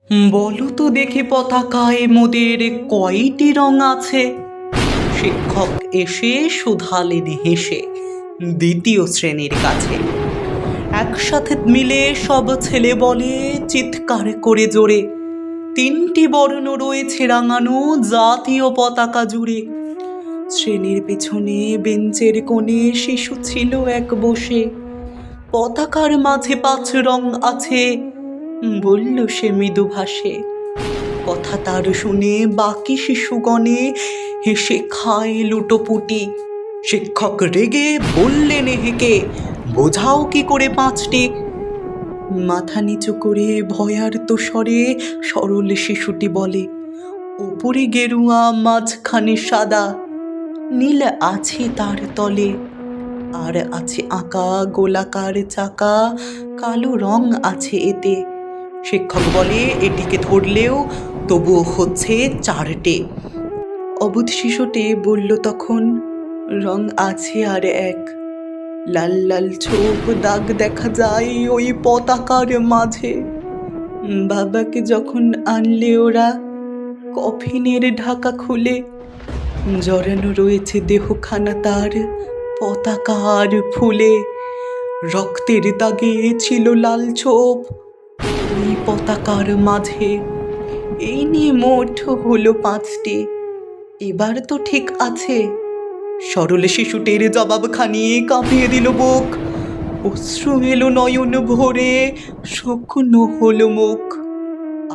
বলো তো দেখি পতাকায় মোদের কয়টি রং আছে? শিক্ষক এসে শুধালেন হেসে দ্বিতীয় শ্রেণীর কাছে। একসাথে মিলে সব ছেলে বলে চিৎকার করে জোরে, তিনটি বর্ণ রয়েছে রাঙানো জাতীয় পতাকা জুড়ে। শ্রেণীর পেছনে বেঞ্চের কোণে শিশু ছিল এক বসে। পতাকার মাঝে 5 রং আছে, বলল সে মৃদু ভাষে। কথা তার শুনে বাকি শিশুগণে হেসে খায় লুটোপুটি। শিক্ষক রেগে বললেন হেঁকে, বোঝাও কি করে 5টি? মাথা নিচু করে ভয়ার্ত স্বরে সরল শিশুটি বলে, উপরে গেরুয়া মাঝখানে সাদা, নীল আছে তার তলে, আর আছে আঁকা গোলাকার চাকা, কালো রং আছে এতে। শিক্ষক বলে, এটিকে ধরলেও তবুও হচ্ছে 4টে। অবুধ শিশুটি বলল তখন, রং আছে আর এক, লাল লাল ছোপ দাগ দেখা যায় ওই পতাকার মাঝে। বাবাকে যখন আনলে ওরা কফিনের ঢাকা খুলে, জড়ানো রয়েছে দেহখানা তার পতাকার ফুলে। রক্তের দাগে ছিল লাল ছোপ ওই পতাকার মাঝে। এই নিয়ে মোট হলো 5টি, এবার তো ঠিক আছে? সরল শিশুটির জবাবখানি কাঁপিয়ে দিল বুক, অশ্রু এলো নয়ন ভরে, শুকনো হলো মুখ।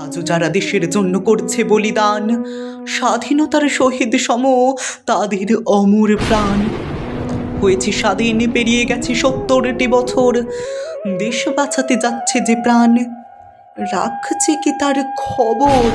আজও যারা দেশের জন্য করছে বলিদান, স্বাধীনতার শহীদ সম তাদের অমর প্রাণ। হয়েছে স্বাধীন, পেরিয়ে গেছে 70টি বছর, দেশ বাঁচাতে যাচ্ছে যে প্রাণ, রাখছে কি তার খবর?